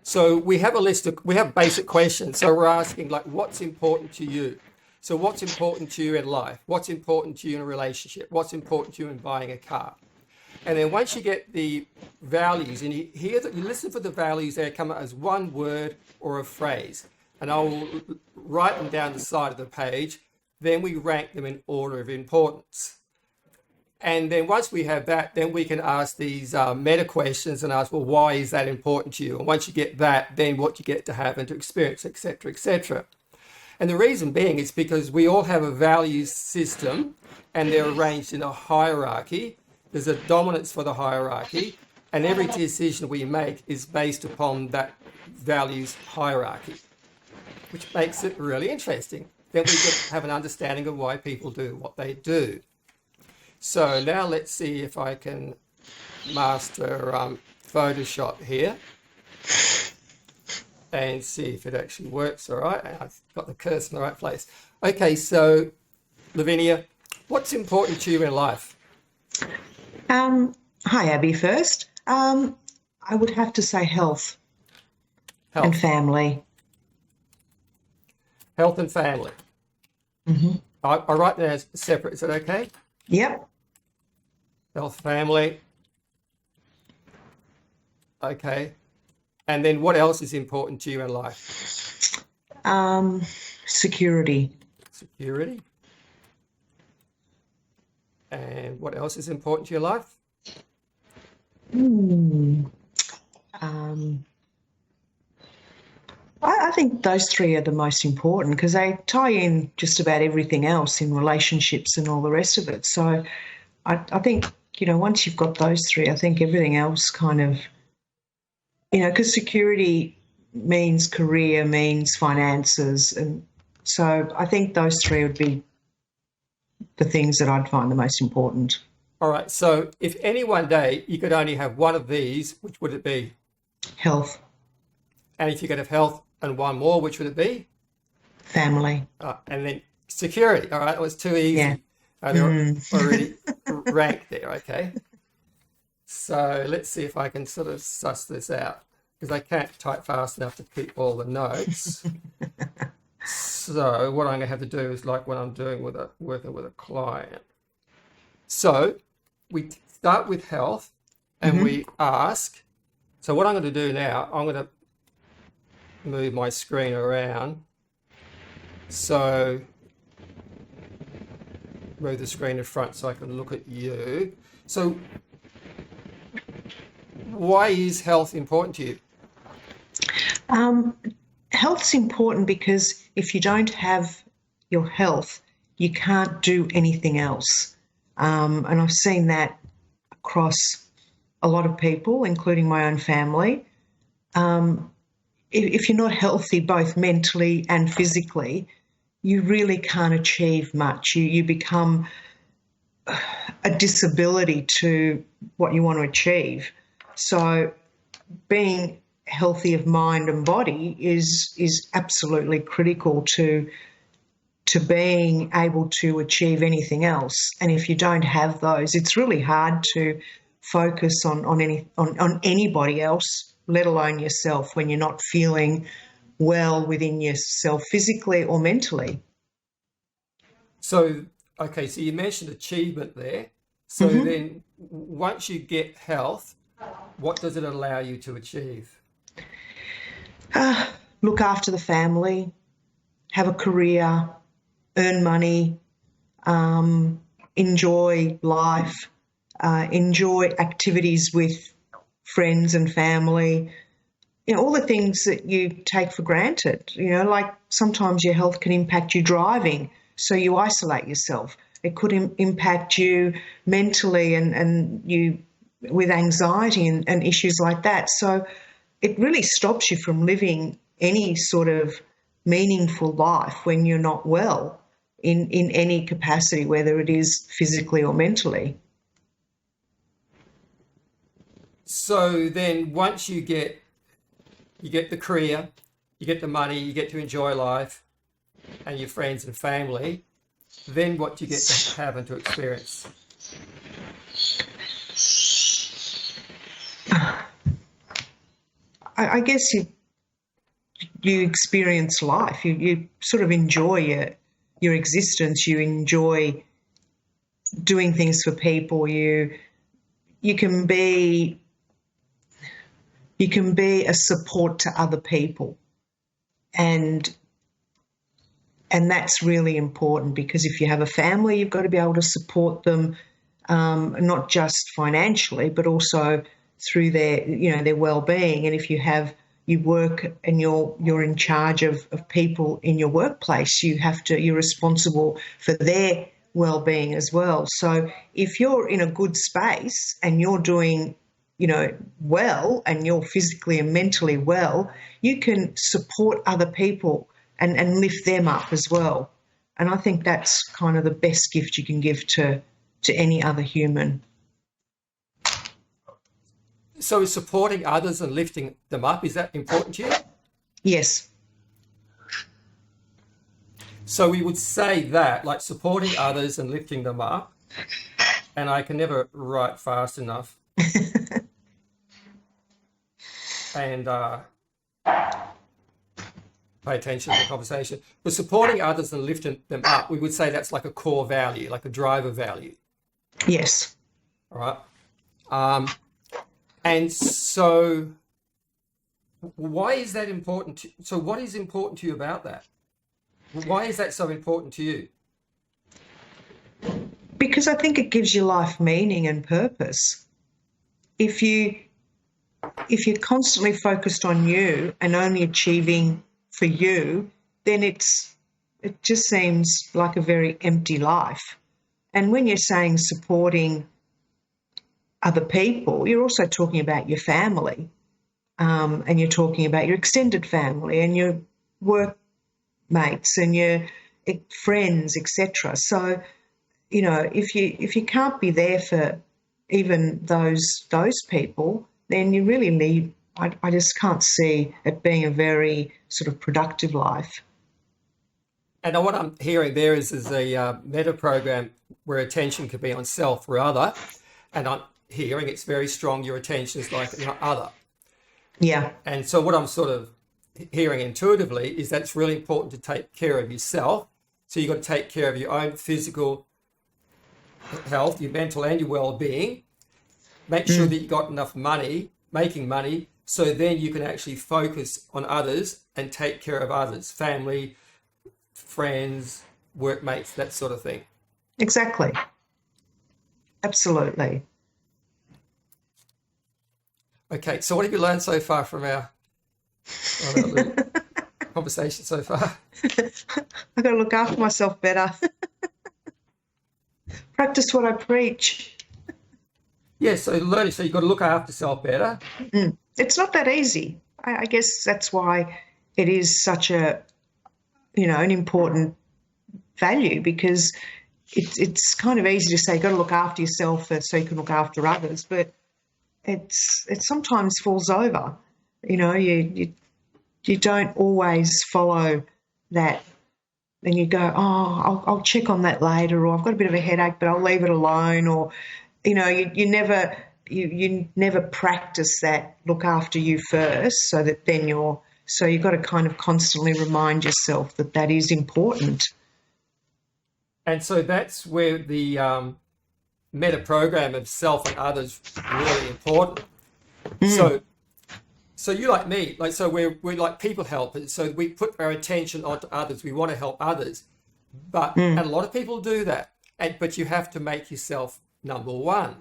So we have we have basic questions. So we're asking like, what's important to you? So what's important to you in life? What's important to you in a relationship? What's important to you in buying a car? And then once you get the values and you hear that, you listen for the values, they come out as one word or a phrase. And I'll write them down the side of the page. Then we rank them in order of importance. And then once we have that, then we can ask these meta questions and ask, well, why is that important to you? And once you get that, then what you get to have and to experience, etc., etc. And the reason being is because we all have a values system and they're arranged in a hierarchy. There's a dominance for the hierarchy, and every decision we make is based upon that values hierarchy, which makes it really interesting. Then we get to have an understanding of why people do what they do. So now let's see if I can master Photoshop here and see if it actually works. All right, I've got the cursor in the right place. Okay, so Lavinia, what's important to you in life? Hi, Abby. First, I would have to say health. And family. Health and family. Mm-hmm. I write that as separate. Is that okay? Yep. Health, family. Okay. And then what else is important to you in life? Security. Security. And what else is important to your life? I think those three are the most important because they tie in just about everything else in relationships and all the rest of it. So I think, once you've got those three, I think everything else kind of, because security means career, means finances. And so I think those three would be the things that I'd find the most important. All right. So if any one day you could only have one of these, which would it be? Health. And if you could have health and one more, which would it be? Family. And then security. All right. That was too easy. Yeah. Already ranked there. Okay. So let's see if I can sort of suss this out because I can't type fast enough to keep all the notes. So what I'm going to have to do is like when I'm doing working with a client. So we start with health and we ask. So what I'm going to do now, I'm going to move my screen around. So move the screen in front so I can look at you. So why is health important to you? Health's important because if you don't have your health, you can't do anything else. And I've seen that across a lot of people, including my own family. If you're not healthy, both mentally and physically, you really can't achieve much. You become a disability to what you want to achieve. So being healthy of mind and body is absolutely critical to being able to achieve anything else. And if you don't have those, it's really hard to focus on anybody else, let alone yourself, when you're not feeling well within yourself physically or mentally. So, okay, so you mentioned achievement there. So then once you get health, what does it allow you to achieve? Look after the family, have a career, earn money, enjoy life, enjoy activities with friends and family, all the things that you take for granted. Like sometimes your health can impact you driving, so you isolate yourself. It could impact you mentally and you with anxiety and issues like that. So it really stops you from living any sort of meaningful life when you're not well in any capacity, whether it is physically or mentally. So then once you get the career, you get the money, you get to enjoy life and your friends and family, then what do you get to have and to experience? I guess you experience life. You sort of enjoy your existence. You enjoy doing things for people. You can be a support to other people, and that's really important, because if you have a family, you've got to be able to support them, not just financially, but also through their well-being. And if you work and you're in charge of people in your workplace, you're responsible for their well-being as well. So if you're in a good space and you're doing well, and you're physically and mentally well, you can support other people and lift them up as well. And I think that's kind of the best gift you can give to any other human. So is supporting others and lifting them up, is that important to you? Yes. So we would say that, like supporting others and lifting them up, and I can never write fast enough. And pay attention to the conversation. But supporting others and lifting them up, we would say that's like a core value, like a driver value. Yes. All right. And so why is that important? So what is important to you about that? Why is that so important to you? Because I think it gives your life meaning and purpose. If you're constantly focused on you and only achieving for you, then it just seems like a very empty life. And when you're saying supporting other people, you're also talking about your family, and you're talking about your extended family and your workmates and your friends, etc. So, if you can't be there for even those people, then you really leave. I just can't see it being a very sort of productive life. And what I'm hearing there is a meta program where attention could be on self or other, and I'm hearing it's very strong. Your attention is like other. Yeah. And so what I'm sort of hearing intuitively is that it's really important to take care of yourself. So you've got to take care of your own physical health, your mental and your well-being. Make sure that you've got enough money, making money, so then you can actually focus on others and take care of others, family, friends, workmates, that sort of thing. Exactly. Absolutely. Okay, so what have you learned so far from our little conversation so far? I've got to look after myself better. Practice what I preach. Yeah, so learning, so you've got to look after yourself better. It's not that easy. I guess that's why it is such an important value, because it's kind of easy to say you've got to look after yourself so you can look after others, but it sometimes falls over. You don't always follow that. Then you go, I'll check on that later, or I've got a bit of a headache, but I'll leave it alone, or you never practice that look after you first, so that then so you've got to kind of constantly remind yourself that is important. And so that's where the meta program of self and others is really important. So you like me, so we're like people helpers. So we put our attention onto others. We want to help others, and a lot of people do that. But you have to make yourself number one.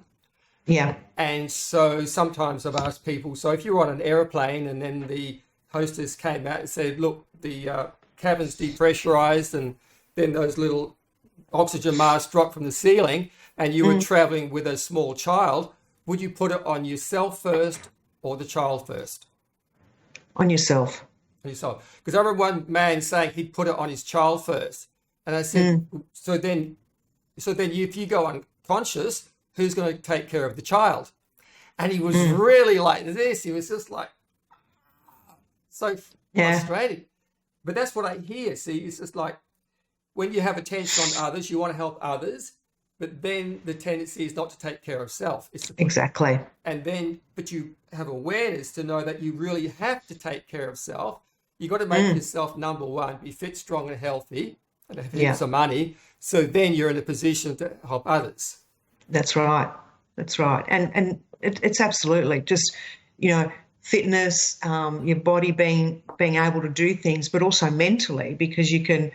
Yeah. And so sometimes I've asked people, so if you're on an aeroplane and then the hostess came out and said, look, the cabin's depressurized, and then those little oxygen masks dropped from the ceiling, and you were traveling with a small child, would you put it on yourself first or the child first? On yourself. On yourself. Because I remember one man saying he'd put it on his child first. And I said, so then if you go unconscious, who's going to take care of the child? And he was really like this. He was just like so frustrated. But that's what I hear. See, it's just like when you have attention on others, you want to help others, but then the tendency is not to take care of self. Exactly. And then, but you have awareness to know that you really have to take care of self, You got to make yourself number one, be fit, strong, and healthy, and have Yeah. heaps of money. So then you're in a position to help others. That's right. That's right. And it's absolutely just, fitness, your body being able to do things, but also mentally, because you can,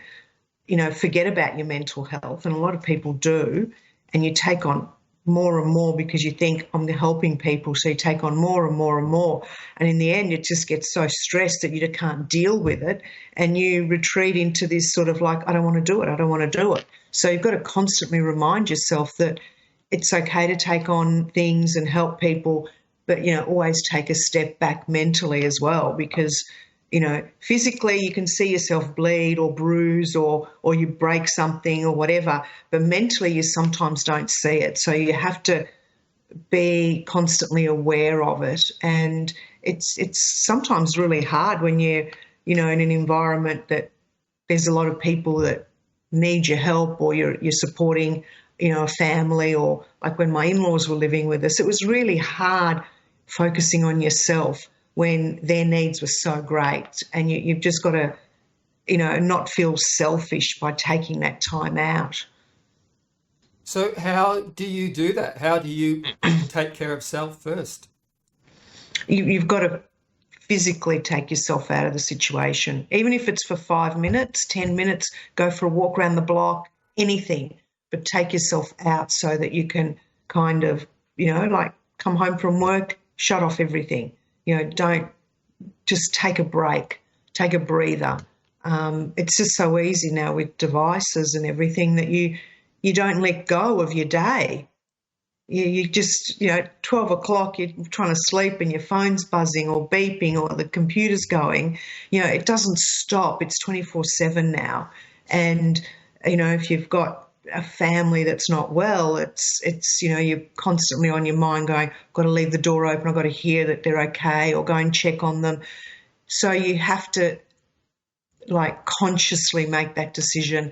forget about your mental health. And a lot of people do. And you take on more and more because you think, I'm helping people. So you take on more and more and more. And in the end, you just get so stressed that you can't deal with it. And you retreat into this sort of like, I don't want to do it. I don't want to do it. So you've got to constantly remind yourself that it's okay to take on things and help people, but, always take a step back mentally as well, because, physically you can see yourself bleed or bruise or you break something or whatever, but mentally you sometimes don't see it. So you have to be constantly aware of it. And it's sometimes really hard when you're, in an environment that there's a lot of people that need your help, or you're supporting, a family, or like when my in-laws were living with us, it was really hard focusing on yourself when their needs were so great. And you've just got to, not feel selfish by taking that time out. So how do you do that? How do you take care of self first? You've got to physically take yourself out of the situation, even if it's for 5 minutes, 10 minutes, go for a walk around the block, anything, but take yourself out so that you can kind of, like come home from work, shut off everything. Don't just take a break, take a breather. It's just so easy now with devices and everything that you don't let go of your day. You just, 12 o'clock, you're trying to sleep and your phone's buzzing or beeping or the computer's going. It doesn't stop. It's 24/7 now. And, if you've got a family that's not well, it's you're constantly on your mind going, I've got to leave the door open, I've got to hear that they're okay, or go and check on them. So you have to like consciously make that decision.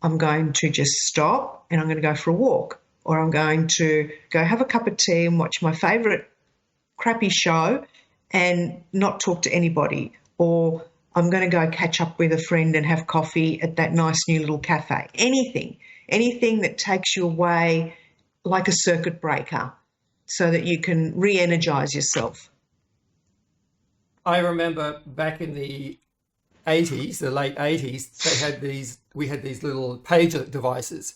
I'm going to just stop and I'm going to go for a walk, or I'm going to go have a cup of tea and watch my favourite crappy show and not talk to anybody, or I'm going to go catch up with a friend and have coffee at that nice new little cafe. Anything that takes you away like a circuit breaker so that you can re-energise yourself. I remember back in the 80s, the late 80s, we had these little pager devices.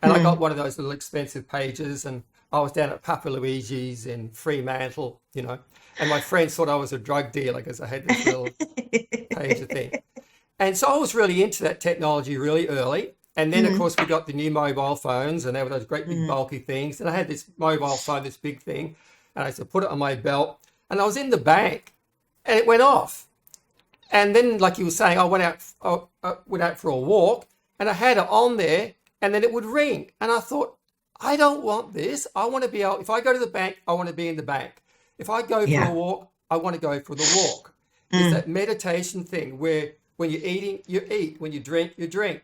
And I got one of those little expensive pages, and I was down at Papa Luigi's in Fremantle, and my friends thought I was a drug dealer because I had this little pager thing. And so I was really into that technology really early. And then, of course, we got the new mobile phones, and they were those great big bulky things. And I had this mobile phone, this big thing, and I used to put it on my belt. And I was in the bank, and it went off. And then, like you were saying, I went out for a walk, and I had it on there, and then it would ring. And I thought, I don't want this. I want to be able, if I go to the bank, I want to be in the bank. If I go for a walk, I want to go for the walk. It's that meditation thing where when you're eating, you eat. When you drink, you drink.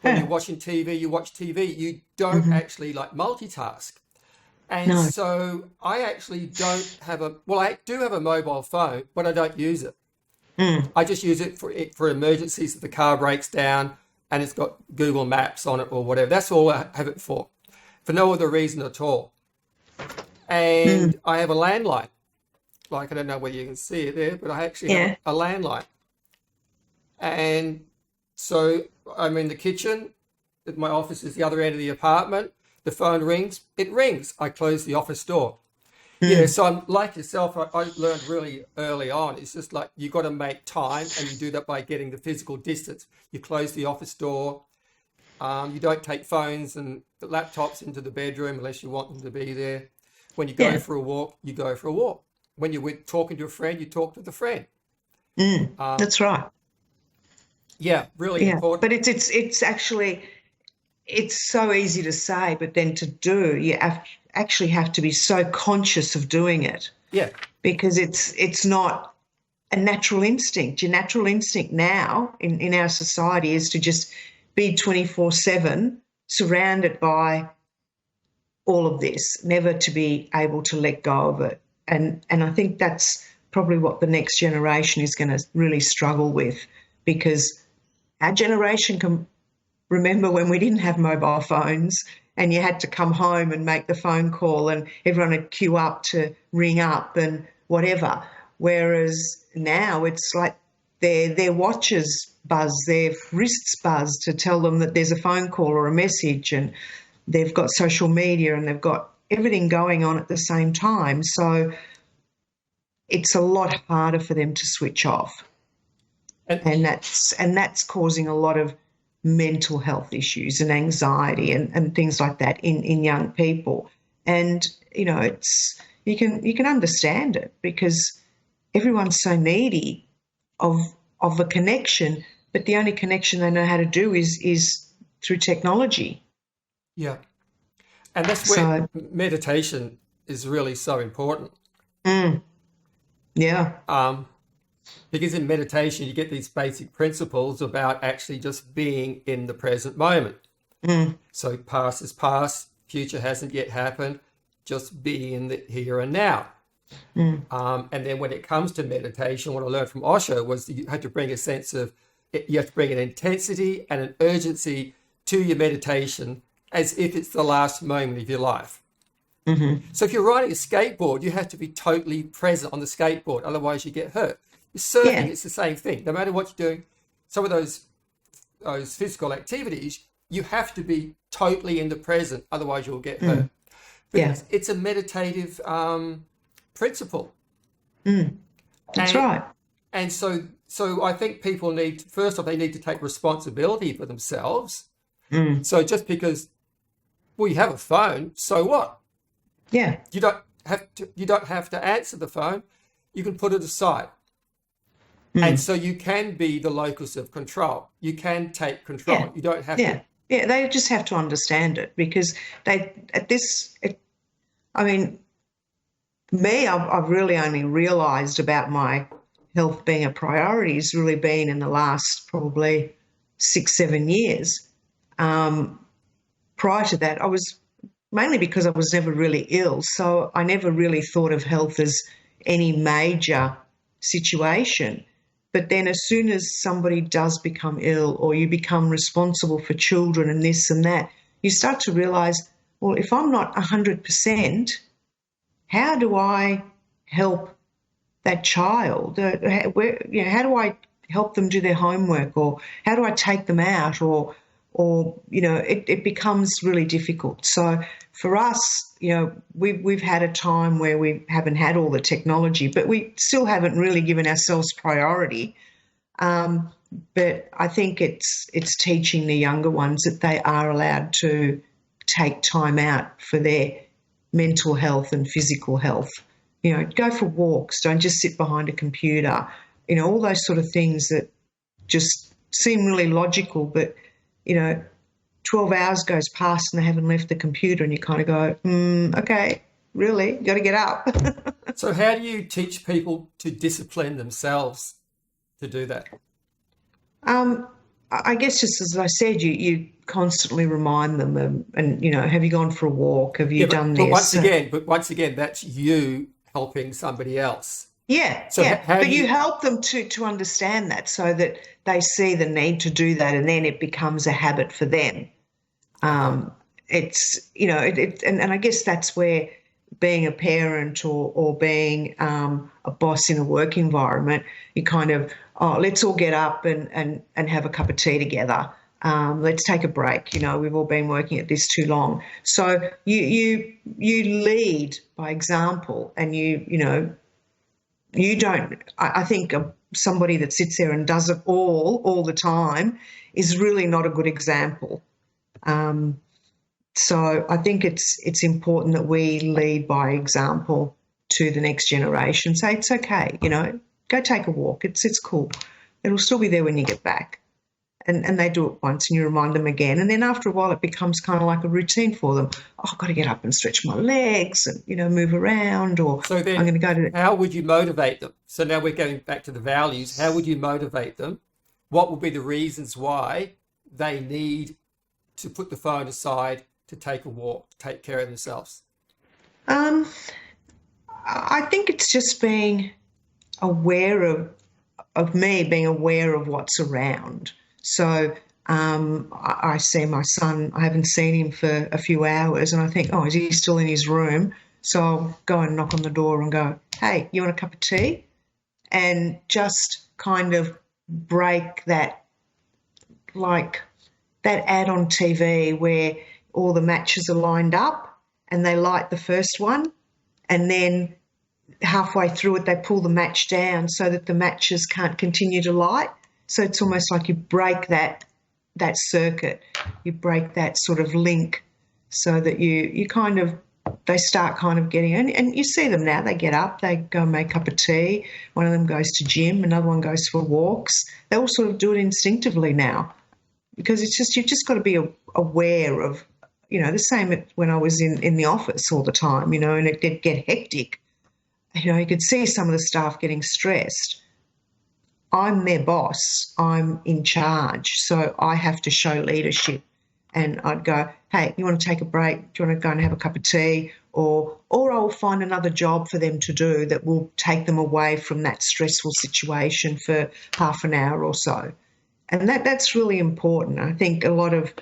When you're watching TV, you watch TV. You don't actually like multitask. And so I actually don't have I do have a mobile phone, but I don't use it. I just use it for emergencies if the car breaks down and it's got Google Maps on it or whatever. That's all I have it for no other reason at all. And I have a landline. Like, I don't know whether you can see it there, but I actually have a landline. And so I'm in the kitchen. My office is the other end of the apartment. The phone rings. It rings. I close the office door. Yeah, so I'm like yourself. I learned really early on. It's just like you got to make time, and you do that by getting the physical distance. You close the office door. You don't take phones and laptops into the bedroom unless you want them to be there. When you go for a walk, you go for a walk. When you're talking to a friend, you talk to the friend. That's right. Yeah, really important. But it's actually, it's so easy to say, but then to do, you actually have to be so conscious of doing it. Yeah. Because it's not a natural instinct. Your natural instinct now in our society is to just be 24/7 surrounded by all of this, never to be able to let go of it. And I think that's probably what the next generation is going to really struggle with, because our generation can remember when we didn't have mobile phones and you had to come home and make the phone call and everyone would queue up to ring up and whatever. Whereas now it's like their watches buzz, their wrists buzz to tell them that there's a phone call or a message, and they've got social media and they've got everything going on at the same time. So it's a lot harder for them to switch off. And that's causing a lot of mental health issues and anxiety and things like that in young people. And, it's you can understand it, because everyone's so needy of a connection, but the only connection they know how to do is through technology. Yeah. And that's where meditation is really so important. Yeah. Because in meditation, you get these basic principles about actually just being in the present moment. So past is past, future hasn't yet happened, just be in the here and now. And then when it comes to meditation, what I learned from Osho was you had to bring a sense of, you have to bring an intensity and an urgency to your meditation as if it's the last moment of your life. So if you're riding a skateboard, you have to be totally present on the skateboard, otherwise you get hurt. You're surfing, it's the same thing. No matter what you're doing, some of those physical activities, you have to be totally in the present, otherwise you'll get hurt. But it's a meditative principle. That's right. And so I think people need, first off, they need to take responsibility for themselves. So just because, well, you have a phone, so what? Yeah. You don't have to answer the phone. You can put it aside. And so you can be the locus of control. You can take control. You don't have to. Yeah, they just have to understand it, because I've really only realised about my health being a priority has really been in the last probably 6-7 years. Prior to that, I was mainly because I was never really ill, so I never really thought of health as any major situation. But then as soon as somebody does become ill, or you become responsible for children and this and that, you start to realise, well, if I'm not 100%, how do I help that child? How do I help them do their homework, or how do I take them out, or it becomes really difficult. So for us, we've had a time where we haven't had all the technology, but we still haven't really given ourselves priority. But I think it's teaching the younger ones that they are allowed to take time out for their mental health and physical health. Go for walks, don't just sit behind a computer, all those sort of things that just seem really logical, but 12 hours goes past and they haven't left the computer, and you kind of go, okay, really? You got to get up. So how do you teach people to discipline themselves to do that? I guess just as I said, you constantly remind them, and have you gone for a walk? Have you done this? But once again, that's you helping somebody else. Yeah, so but you help them to understand that, so that they see the need to do that, and then it becomes a habit for them. It's and I guess that's where being a parent or being a boss in a work environment, you kind of, let's all get up and have a cup of tea together. Let's take a break. We've all been working at this too long. So you lead by example, and you don't. I think somebody that sits there and does it all the time is really not a good example. So I think it's important that we lead by example to the next generation. Say it's okay, go take a walk. It's cool. It'll still be there when you get back. And they do it once, and you remind them again. And then after a while, it becomes kind of like a routine for them. Oh, I've got to get up and stretch my legs and, move around, or so then I'm going to go to... How would you motivate them? So now we're going back to the values. How would you motivate them? What would be the reasons why they need to put the phone aside, to take a walk, to take care of themselves? I think it's just being aware of me being aware of what's around. So I see my son, I haven't seen him for a few hours, and I think, oh, is he still in his room? So I'll go and knock on the door and go, hey, you want a cup of tea? And just kind of break that, like that ad on TV where all the matches are lined up and they light the first one, and then halfway through it they pull the match down so that the matches can't continue to light. So it's almost like you break that circuit, you break that sort of link, so that you kind of, they start kind of getting, and you see them now, they get up, they go and make a cup of tea, one of them goes to gym, another one goes for walks. They all sort of do it instinctively now, because it's just, you've just got to be aware of, the same when I was in the office all the time, and it did get hectic. You could see some of the staff getting stressed. I'm their boss, I'm in charge, so I have to show leadership. And I'd go, hey, you want to take a break? Do you want to go and have a cup of tea? Or I'll find another job for them to do that will take them away from that stressful situation for half an hour or so. And that's really important. I think a lot of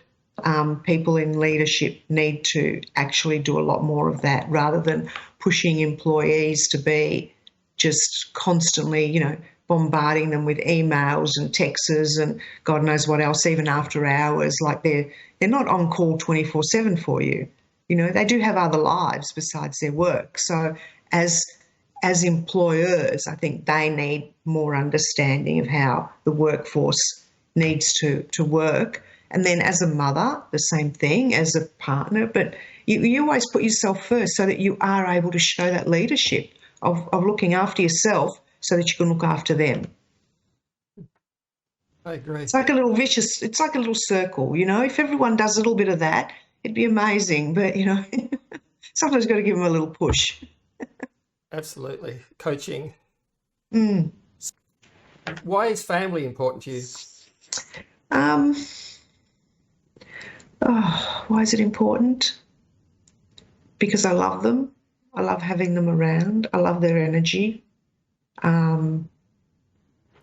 people in leadership need to actually do a lot more of that, rather than pushing employees to be just constantly, bombarding them with emails and texts and God knows what else, even after hours. Like they're not on call 24/7 for you. They do have other lives besides their work. So as employers, I think they need more understanding of how the workforce needs to work. And then as a mother, the same thing, as a partner. But you always put yourself first so that you are able to show that leadership of looking after yourself so that you can look after them. I agree. It's like a little circle, If everyone does a little bit of that, it'd be amazing. But, sometimes you've got to give them a little push. Absolutely. Coaching. Mm. Why is family important to you? Why is it important? Because I love them. I love having them around. I love their energy.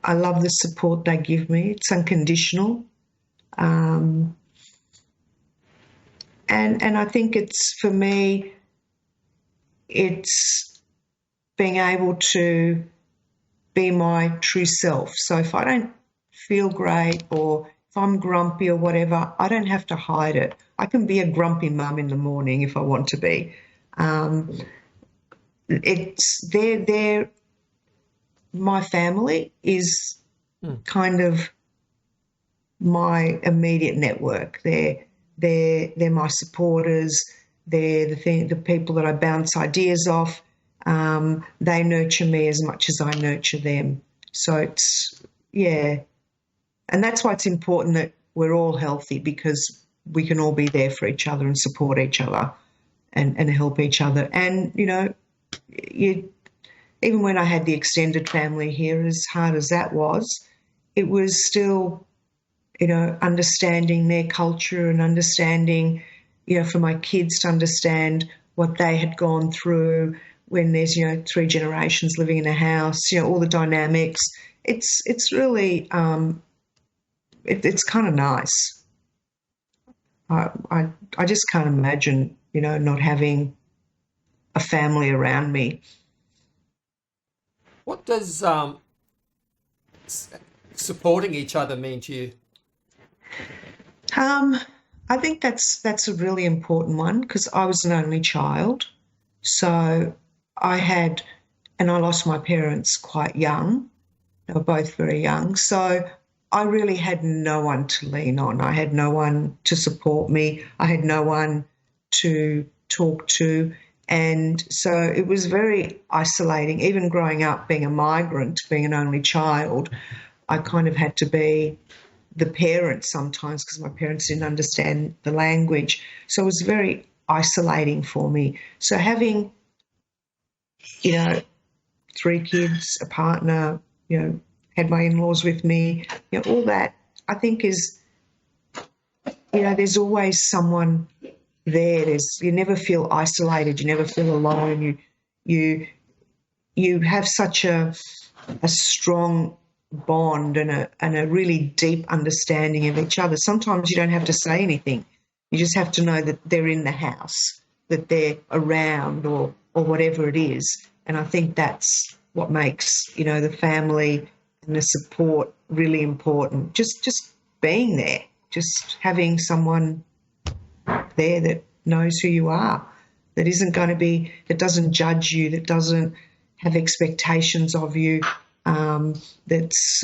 I love the support they give me. It's unconditional. And I think it's, for me, it's being able to be my true self. So if I don't feel great, or if I'm grumpy or whatever, I don't have to hide it. I can be a grumpy mum in the morning if I want to be. They're my family is kind of my immediate network. They're my supporters. They're the people that I bounce ideas off. They nurture me as much as I nurture them. So it's, yeah. And that's why it's important that we're all healthy, because we can all be there for each other and support each other and help each other. And, even when I had the extended family here, as hard as that was, it was still, understanding their culture and understanding, for my kids to understand what they had gone through when there's, 3 generations living in a house, all the dynamics. It's really, it's kind of nice. I just can't imagine, not having a family around me. What does supporting each other mean to you? I think that's a really important one, because I was an only child. So I lost my parents quite young. They were both very young. So I really had no one to lean on. I had no one to support me. I had no one to talk to. And so it was very isolating. Even growing up, being a migrant, being an only child, I kind of had to be the parent sometimes, because my parents didn't understand the language. So it was very isolating for me. So having, 3 kids, a partner, had my in-laws with me, all that, I think is, there's always someone there. You never feel isolated. You never feel alone. You have such a a strong bond and a really deep understanding of each other. Sometimes you don't have to say anything. You just have to know that they're in the house, that they're around or whatever it is. And I think that's what makes, the family and the support really important. Just being there, just having someone there that knows who you are, that isn't going to be, that doesn't judge you, that doesn't have expectations of you, that's,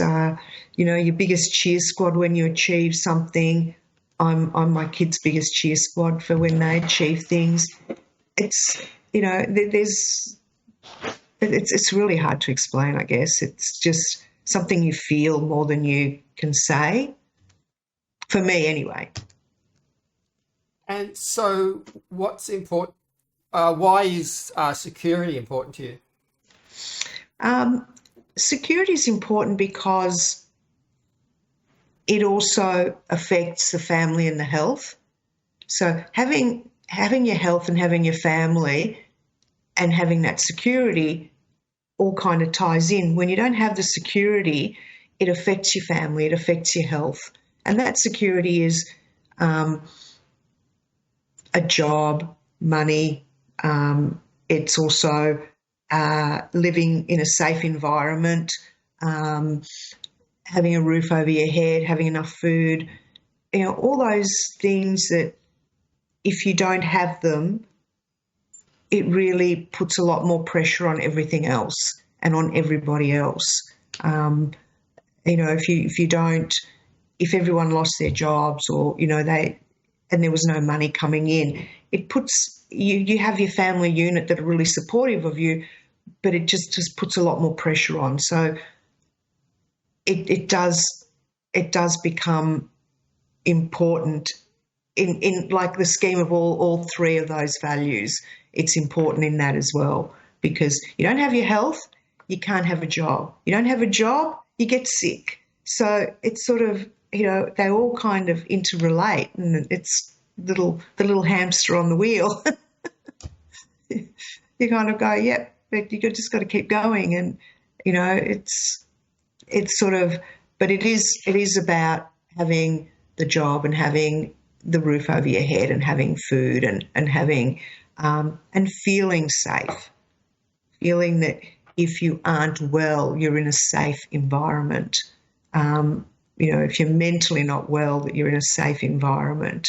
your biggest cheer squad when you achieve something. I'm my kids' biggest cheer squad for when they achieve things. It's, it's really hard to explain, I guess. It's just something you feel more than you can say, for me anyway. And so what's important? Why is security important to you? Security is important because it also affects the family and the health. So having your health and having your family and having that security all kind of ties in. When you don't have the security, it affects your family, it affects your health. And that security is a job, money. It's also living in a safe environment, having a roof over your head, having enough food, all those things that if you don't have them, it really puts a lot more pressure on everything else and on everybody else. If everyone lost their jobs or, and there was no money coming in, it puts, you have your family unit that are really supportive of you, but it just puts a lot more pressure on. So it does become important in like the scheme of all three of those values. It's important in that as well, because you don't have your health, you can't have a job. You don't have a job, you get sick. So it's sort of, they all kind of interrelate, and it's the little hamster on the wheel. You kind of go, yep, but you just got to keep going. And, it's sort of, but it is about having the job and having the roof over your head and having food and having, and feeling safe, feeling that if you aren't well, you're in a safe environment. If you're mentally not well, that you're in a safe environment.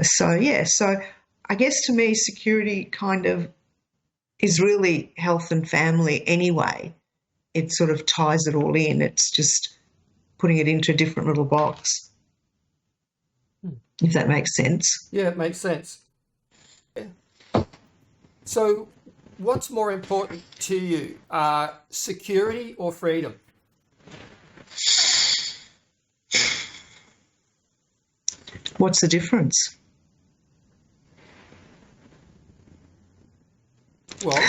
So I guess to me, security kind of is really health and family anyway. It sort of ties it all in. It's just putting it into a different little box, if that makes sense. Yeah, it makes sense. So what's more important to you, security or freedom? What's the difference? Well,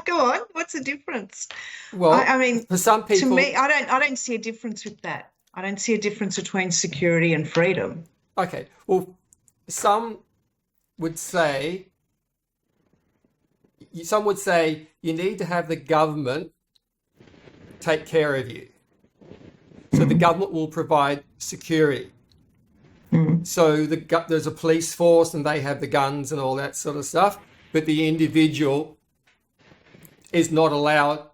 go on. What's the difference? Well, I mean, for some people, to me, I don't see a difference with that. I don't see a difference between security and freedom. Okay. Well, some would say you need to have the government take care of you. So the government will provide security. So there's a police force and they have the guns and all that sort of stuff, but the individual is not allowed.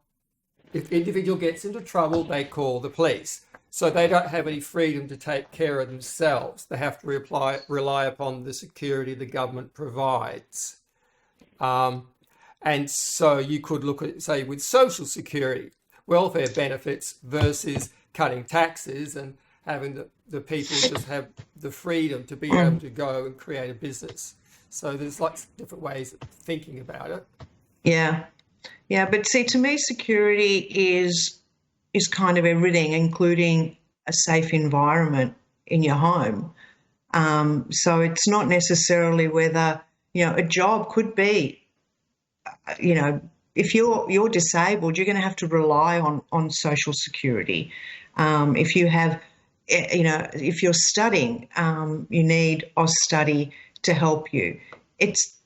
If the individual gets into trouble, they call the police. So they don't have any freedom to take care of themselves. They have to rely upon the security the government provides. And so you could look at, say, with social security, welfare benefits versus cutting taxes and having the people just have the freedom to be able to go and create a business. So there's lots of different ways of thinking about it. Yeah. Yeah, but see, to me, security is kind of everything, including a safe environment in your home. So it's not necessarily whether, a job could be, if you're disabled, you're going to have to rely on social security. If you have, if you're studying, you need Austudy to help you.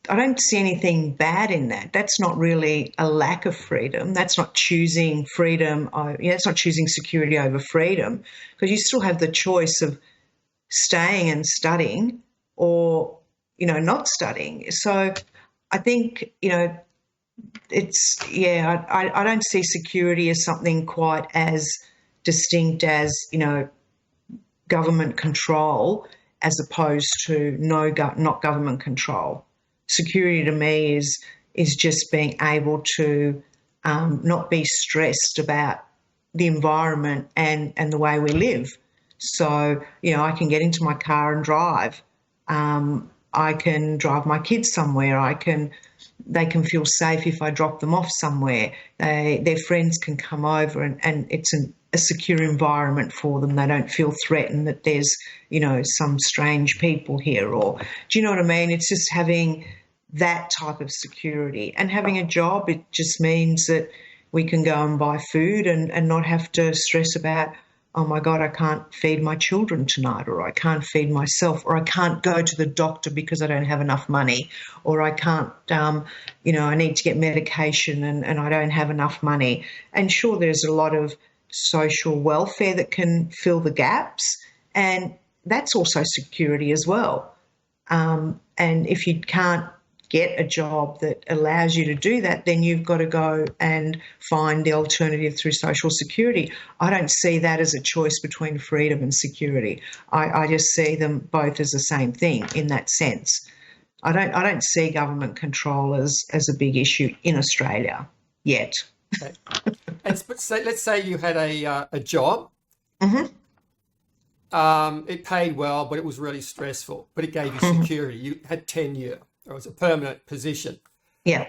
I don't see anything bad in that. That's not really a lack of freedom. That's not choosing freedom. It's not choosing security over freedom, because you still have the choice of staying and studying or, not studying. So I think, I don't see security as something quite as distinct as, government control as opposed to not government control. Security to me is just being able to not be stressed about the environment and the way we live. So, I can get into my car and drive. I can drive my kids somewhere. They can feel safe if I drop them off somewhere. Their friends can come over and it's a secure environment for them. They don't feel threatened that there's, some strange people here, or do you know what I mean? It's just having that type of security. And having a job, it just means that we can go and buy food and not have to stress about, oh my God, I can't feed my children tonight, or I can't feed myself, or I can't go to the doctor because I don't have enough money, or I can't, I need to get medication and I don't have enough money. And sure, there's a lot of social welfare that can fill the gaps, and that's also security as well. And if you can't get a job that allows you to do that, then you've got to go and find the alternative through social security. I don't see that as a choice between freedom and security. I just see them both as the same thing in that sense. I don't see government control as a big issue in Australia yet. Okay. Let's say you had a job. Mm-hmm. It paid well, but it was really stressful, but it gave you security. You had tenure. It was a permanent position. Yeah.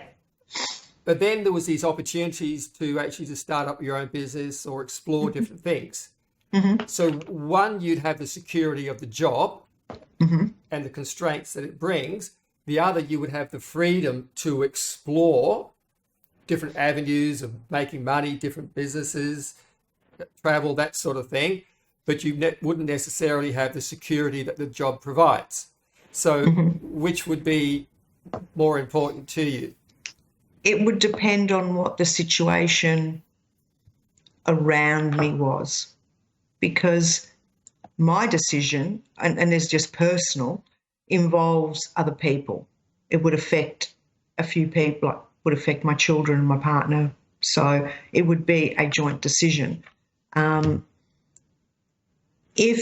But then there was these opportunities to actually start up your own business or explore different things. Mm-hmm. So one, you'd have the security of the job and the constraints that it brings. The other, you would have the freedom to explore different avenues of making money, different businesses, travel, that sort of thing. But you wouldn't necessarily have the security that the job provides. So which would be more important to you? It would depend on what the situation around me was, because my decision, and it's just personal, involves other people. It would affect a few people, it would affect my children and my partner. So it would be a joint decision. If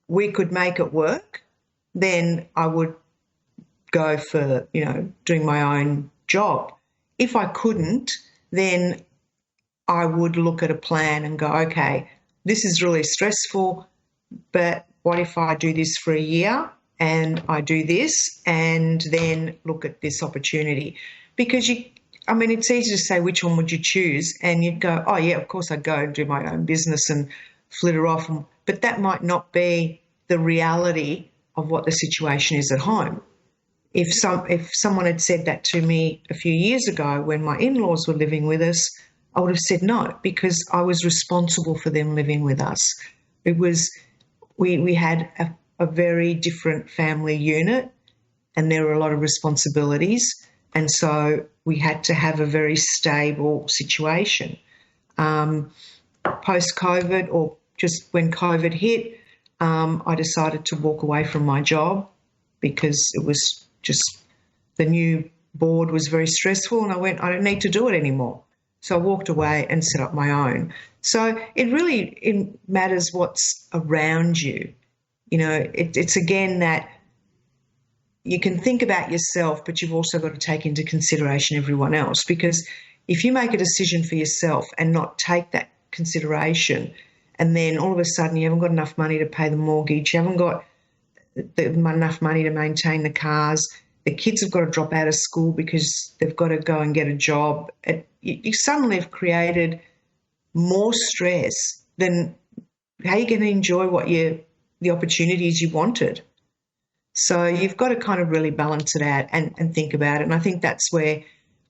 we could make it work, then I would go for, doing my own job. If I couldn't, then I would look at a plan and go, okay, this is really stressful, but what if I do this for a year and I do this and then look at this opportunity? Because it's easy to say which one would you choose, and you'd go, oh yeah, of course I'd go and do my own business and flitter off, but that might not be the reality of what the situation is at home. If someone had said that to me a few years ago when my in-laws were living with us, I would have said no, because I was responsible for them living with us. It was, we had a very different family unit, and there were a lot of responsibilities, and so we had to have a very stable situation. Post-COVID, or just when COVID hit, I decided to walk away from my job because it was just, the new board was very stressful, and I don't need to do it anymore. So I walked away and set up my own. So it matters what's around you. It's again that you can think about yourself, but you've also got to take into consideration everyone else, because if you make a decision for yourself and not take that consideration, and then all of a sudden you haven't got enough money to pay the mortgage, you haven't got enough money to maintain the cars, the kids have got to drop out of school because they've got to go and get a job, you suddenly have created more stress than how you're going to enjoy the opportunities you wanted. So you've got to kind of really balance it out and think about it. And I think that's where,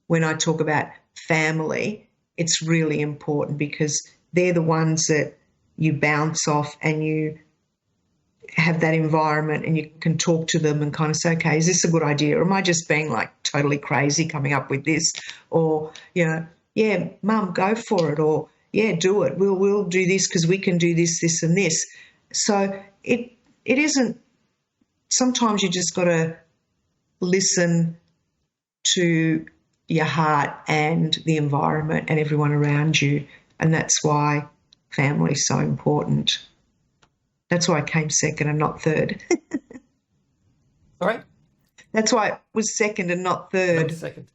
when I talk about family, it's really important, because they're the ones that you bounce off and have that environment and you can talk to them and kind of say, okay, is this a good idea? Or am I just being like totally crazy coming up with this? Or, yeah, Mum, go for it. Or, yeah, do it. We'll do this because we can do this, this and this. So it isn't, sometimes you just got to listen to your heart and the environment and everyone around you. And that's why family is so important. That's why I came second and not third. All right. That's why it was second and not third. Second.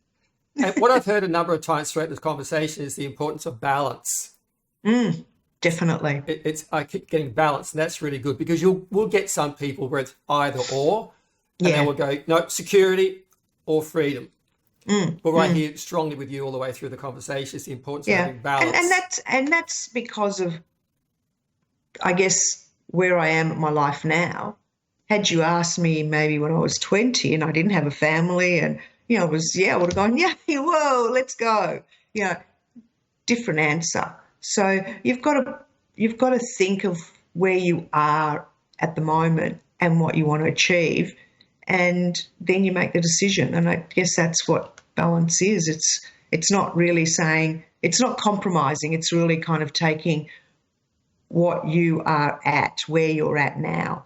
And what I've heard a number of times throughout this conversation is the importance of balance. Definitely. I keep getting balance, and that's really good because we'll get some people where it's either or, and then we'll go, no, security or freedom. But right here, strongly with you all the way through the conversation is the importance of having balance. And that's because of, I guess, where I am in my life now. Had you asked me maybe when I was 20 and I didn't have a family and, I would have gone, yeah, whoa, let's go. Different answer. So you've got to think of where you are at the moment and what you want to achieve, and then you make the decision. And I guess that's what balance is. It's not really saying, it's not compromising. It's really kind of taking what you are at, where you're at now.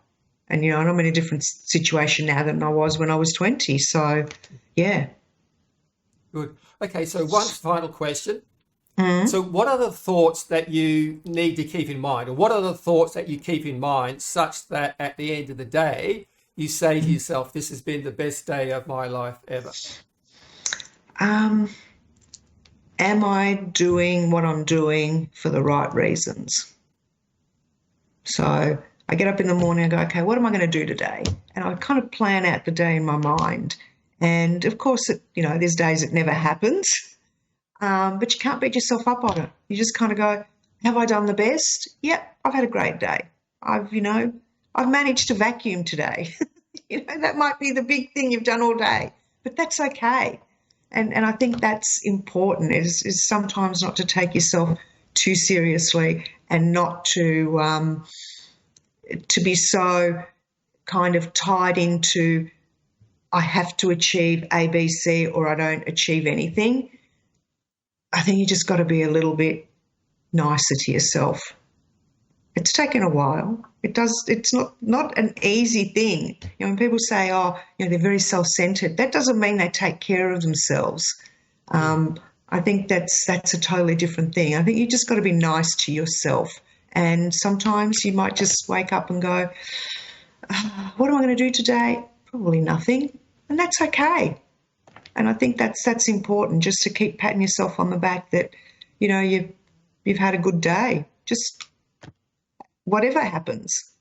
And, and I'm in a different situation now than I was when I was 20. So, yeah. Good. Okay, so one final question. So what are the thoughts that you need to keep in mind? Or what are the thoughts that you keep in mind such that at the end of the day, you say to yourself, this has been the best day of my life ever? Am I doing what I'm doing for the right reasons? So I get up in the morning and go, okay, what am I going to do today? And I kind of plan out the day in my mind. And of course, there's days it never happens, but you can't beat yourself up on it. You just kind of go, have I done the best? Yep, I've had a great day. I've managed to vacuum today. That might be the big thing you've done all day, but that's okay. And I think that's important is sometimes not to take yourself too seriously and not to be so kind of tied into I have to achieve A, B, C, or I don't achieve anything. I think you just got to be a little bit nicer to yourself. It's taken a while. It's not an easy thing. When people say, they're very self-centered, that doesn't mean they take care of themselves. I think that's a totally different thing. I think you just got to be nice to yourself. And sometimes you might just wake up and go, what am I going to do today? Probably nothing. And that's okay. And I think that's important, just to keep patting yourself on the back that, you've had a good day. Just whatever happens.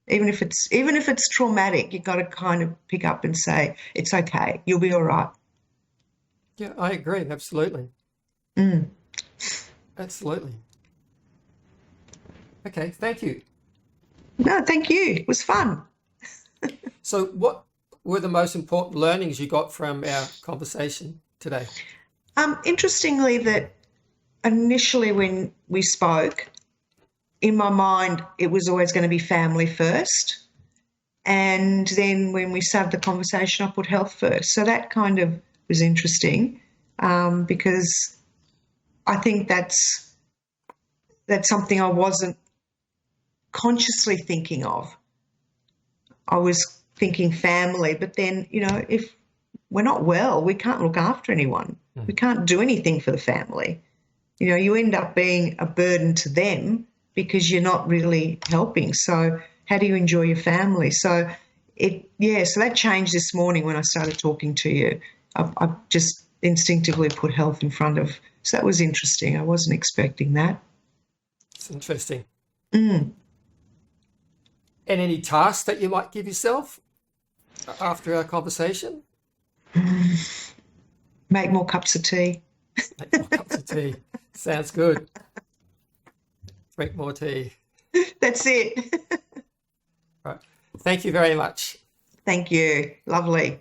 Even if it's traumatic, you've got to kind of pick up and say, it's okay. You'll be all right. Yeah, I agree. Absolutely. Absolutely. Okay, thank you. No, thank you. It was fun. So what were the most important learnings you got from our conversation today? Interestingly, that initially when we spoke, in my mind, it was always going to be family first. And then when we started the conversation, I put health first. So that kind of was interesting because I think that's something I wasn't consciously thinking of. I was thinking family, but then, if we're not well, we can't look after anyone. We can't do anything for the family. You end up being a burden to them because you're not really helping. So how do you enjoy your family? So so that changed this morning when I started talking to you. I just instinctively put health in front of, so that was interesting. I wasn't expecting that. It's interesting. And any tasks that you might give yourself after our conversation? Make more cups of tea. Make more cups of tea. Sounds good. Drink more tea. That's it. Right. Thank you very much. Thank you. Lovely.